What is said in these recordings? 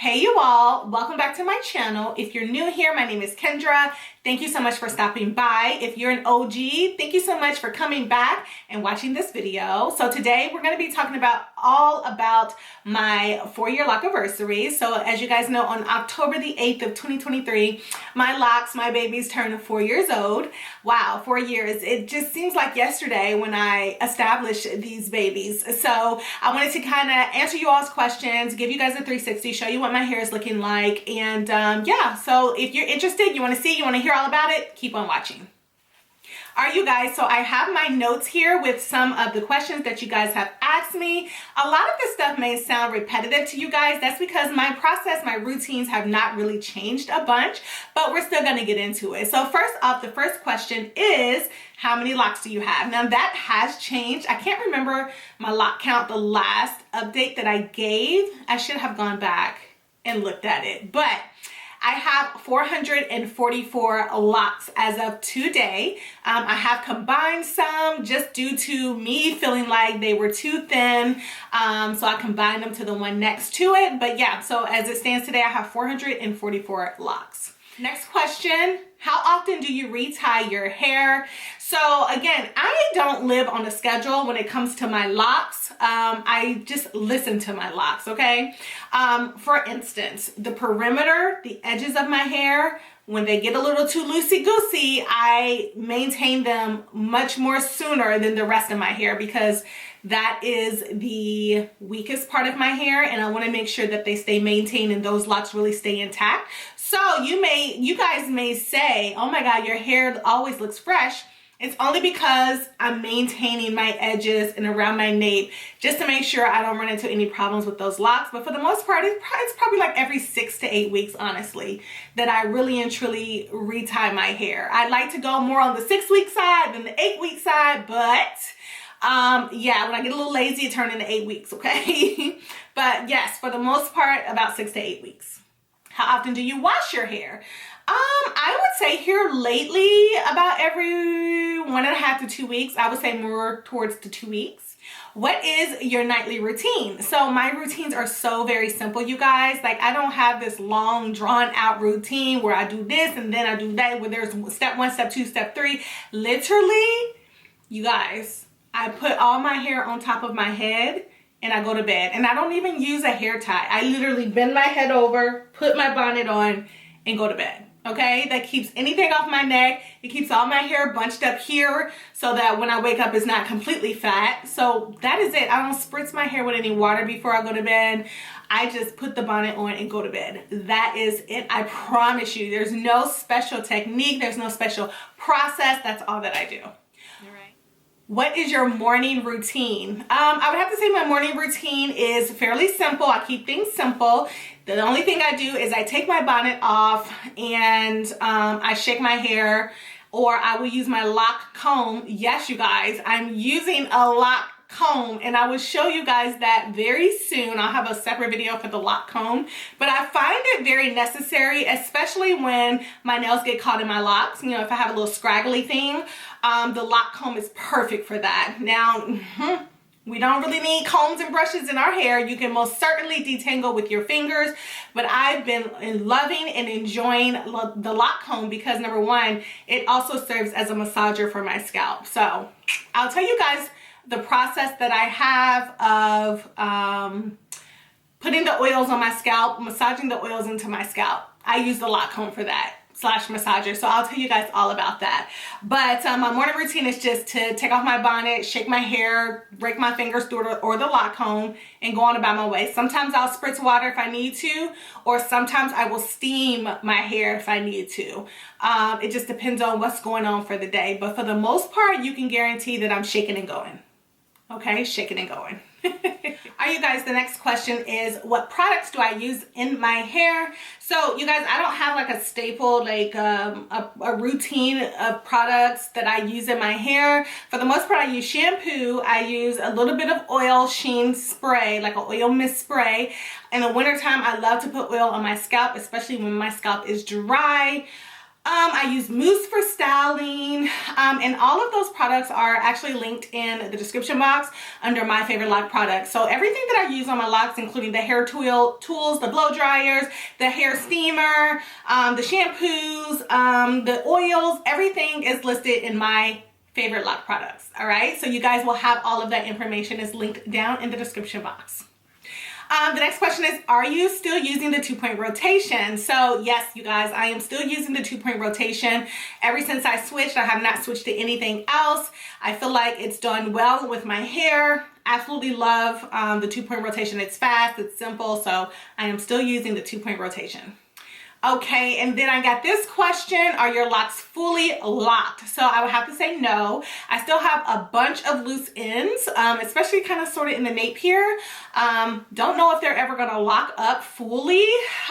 Hey you all, welcome back to my channel. If you're new here, my name is Kendra. Thank you so much for stopping by. If you're an OG, thank you so much for coming back and watching this video. So today we're going to be talking all about my 4-year Locaversary. So as you guys know, on October the 8th of 2023, my babies turned 4 years old. Wow, 4 years. It just seems like yesterday when I established these babies. So I wanted to kind of answer you all's questions, give you guys a 360, show you what my hair is looking like. And yeah, so if you're interested, you want to hear all about it, keep on watching. All right, you guys, so I have my notes here with some of the questions that you guys have asked me. A lot of this stuff may sound repetitive to you guys. That's because my process, my routines have not really changed a bunch, but we're still going to get into it. So first off, the first question is, how many locks do you have? Now that has changed. I can't remember my lock count the last update that I gave. I should have gone back and looked at it, but I have 444 locks as of today. I have combined some just due to me feeling like they were too thin. So I combined them to the one next to it. But yeah, so as it stands today, I have 444 locks. Next question, how often do you retie your hair? So again, I don't live on a schedule when it comes to my locks. I just listen to my locks, okay? For instance, the perimeter, the edges of my hair, when they get a little too loosey-goosey, I maintain them much more sooner than the rest of my hair because that is the weakest part of my hair and I want to make sure that they stay maintained and those locks really stay intact. So you guys may say, oh my God, your hair always looks fresh. It's only because I'm maintaining my edges and around my nape just to make sure I don't run into any problems with those locks. But for the most part, it's probably like every 6 to 8 weeks, honestly, that I really and truly retie my hair. I like to go more on the 6-week side than the 8-week side, but yeah, when I get a little lazy, it turns into 8 weeks, okay? But yes, for the most part, about 6 to 8 weeks. How often do you wash your hair? I would say here lately, about every 1.5 to 2 weeks. I would say more towards the 2 weeks. What is your nightly routine? So my routines are so very simple, you guys. Like I don't have this long drawn out routine where I do this and then I do that, where there's step 1, step 2, step 3. Literally, you guys, I put all my hair on top of my head and I go to bed. And I don't even use a hair tie. I literally bend my head over, put my bonnet on, and go to bed. Okay, that keeps anything off my neck. It keeps all my hair bunched up here so that when I wake up it's not completely fat. So that is it. I don't spritz my hair with any water before I go to bed. I just put the bonnet on and go to bed. That is it. I promise you, there's no special technique. There's no special process. That's all that I do. What is your morning routine? I would have to say my morning routine is fairly simple. I keep things simple. The only thing I do is I take my bonnet off and I shake my hair, or I will use my lock comb. Yes, you guys, I'm using a lock comb and I will show you guys that very soon. I'll have a separate video for the lock comb, but I find it very necessary, especially when my nails get caught in my locks. You know, if I have a little scraggly thing, the lock comb is perfect for that. Now, we don't really need combs and brushes in our hair. You can most certainly detangle with your fingers, but I've been loving and enjoying the lock comb because number one, it also serves as a massager for my scalp. So I'll tell you guys the process that I have of putting the oils on my scalp, massaging the oils into my scalp. I use the lock comb for that / massager. So I'll tell you guys all about that. But my morning routine is just to take off my bonnet, shake my hair, break my fingers through it or the lock comb and go on about my way. Sometimes I'll spritz water if I need to, or sometimes I will steam my hair if I need to. It just depends on what's going on for the day. But for the most part, you can guarantee that I'm shaking and going. Okay, shaking and going. All right, you guys, the next question is, what products do I use in my hair? So you guys, I don't have like a staple, like a routine of products that I use in my hair. For the most part, I use shampoo. I use a little bit of oil sheen spray, like an oil mist spray. In the wintertime, I love to put oil on my scalp, especially when my scalp is dry. I use mousse for styling, and all of those products are actually linked in the description box under my favorite lock products. So everything that I use on my locks, including the hair tools, the blow dryers, the hair steamer, the shampoos, the oils, everything is listed in my favorite lock products. All right, so you guys will have all of that information is linked down in the description box. The next question is, are you still using the 2-point rotation? So yes, you guys, I am still using the 2-point rotation. Ever since I switched, I have not switched to anything else. I feel like it's done well with my hair. Absolutely love the 2-point rotation. It's fast, it's simple, so I am still using the 2-point rotation. Okay, and then I got this question, are your locks fully locked? So I would have to say no. I still have a bunch of loose ends, especially kind of sort of in the nape here. Don't know if they're ever gonna lock up fully.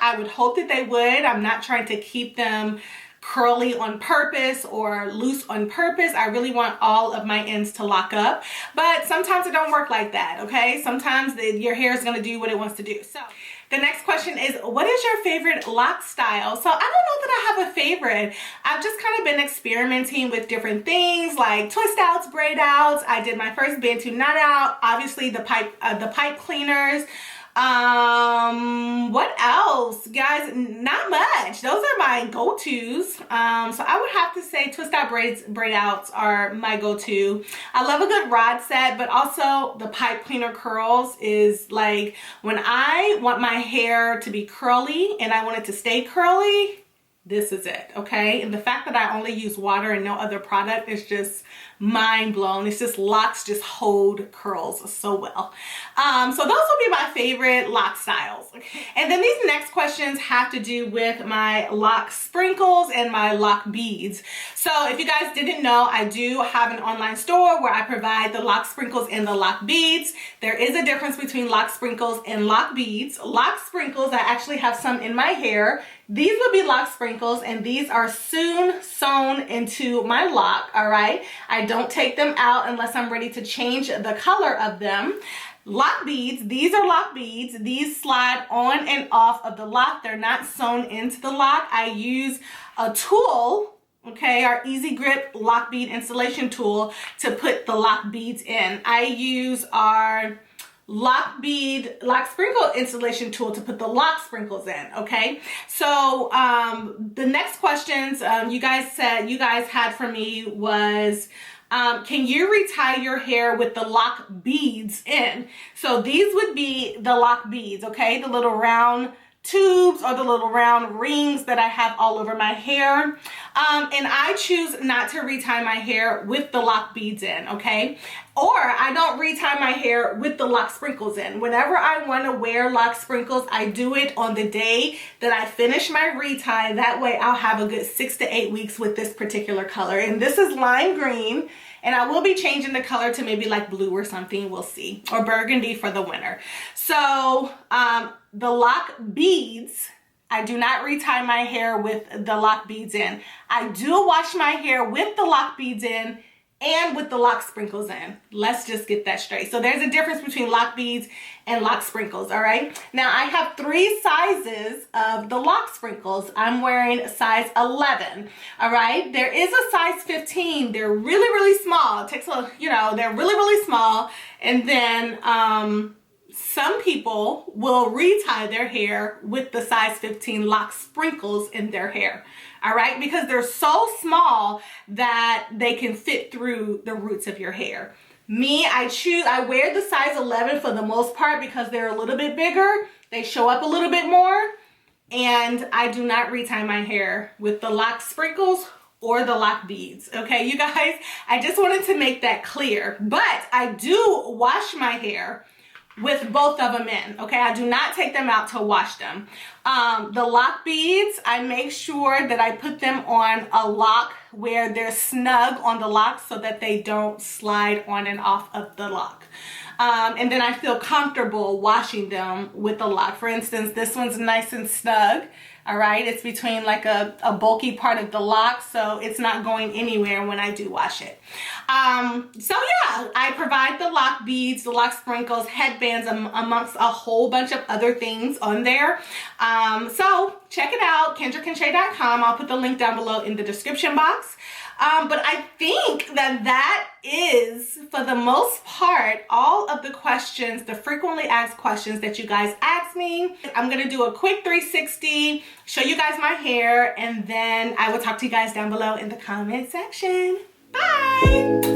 I would hope that they would. I'm not trying to keep them curly on purpose or loose on purpose. I really want all of my ends to lock up, but sometimes it don't work like that, okay? Sometimes your hair is gonna do what it wants to do. So the next question is, what is your favorite lock style? So I don't know that I have a favorite. I've just kind of been experimenting with different things like twist outs, braid outs. I did my first Bantu knot out, obviously the pipe cleaners. What else, guys? Not much. Those are my go-tos. So I would have to say twist out braid outs are my go-to. I love a good rod set, but also the pipe cleaner curls is like when I want my hair to be curly and I want it to stay curly, this is it, okay? And the fact that I only use water and no other product is just mind blown. It's just locks just hold curls so well. So those will be my favorite lock styles. And then these next questions have to do with my lock sprinkles and my lock beads. So if you guys didn't know, I do have an online store where I provide the lock sprinkles and the lock beads. There is a difference between lock sprinkles and lock beads. Lock sprinkles, I actually have some in my hair. These would be lock sprinkles, and these are soon sewn into my lock, all right? I don't take them out unless I'm ready to change the color of them. Lock beads, these are lock beads. These slide on and off of the lock. They're not sewn into the lock. I use a tool, okay, our Easy Grip lock bead installation tool to put the lock beads in. I use our lock sprinkle installation tool to put the lock sprinkles in, okay? So the next questions you guys had for me was, can you retie your hair with the lock beads in? So these would be the lock beads, okay? The little round tubes or the little round rings that I have all over my hair. And I choose not to retie my hair with the lock beads in, okay? Or I don't retie my hair with the lock sprinkles in. Whenever I want to wear lock sprinkles, I do it on the day that I finish my retie. That way I'll have a good 6 to 8 weeks with this particular color. And this is lime green. And I will be changing the color to maybe like blue or something, we'll see, or burgundy for the winter. So the lock beads, I do not retie my hair with the lock beads in. I do wash my hair with the lock beads in and with the lock sprinkles in. Let's just get that straight. So there's a difference between lock beads and lock sprinkles, all right? Now I have 3 sizes of the lock sprinkles. I'm wearing size 11, all right? There is a size 15. They're really, really small. It takes a, they're really, really small. And then some people will retie their hair with the size 15 lock sprinkles in their hair. All right, because they're so small that they can fit through the roots of your hair. Me, I wear the size 11 for the most part because they're a little bit bigger. They show up a little bit more. And I do not retie my hair with the lock sprinkles or the lock beads. Okay, you guys, I just wanted to make that clear. But I do wash my hair with both of them in, okay? I do not take them out to wash them. The lock beads, I make sure that I put them on a lock where they're snug on the lock so that they don't slide on and off of the lock. And then I feel comfortable washing them with the lock. For instance, this one's nice and snug. All right, it's between like a bulky part of the lock, so it's not going anywhere when I do wash it. So yeah, I provide the lock beads, the lock sprinkles, headbands, amongst a whole bunch of other things on there. So check it out, KendraKenshay.com. I'll put the link down below in the description box. But I think that is, for the most part, all of the questions, the frequently asked questions that you guys ask me. I'm going to do a quick 360, show you guys my hair, and then I will talk to you guys down below in the comment section. Bye!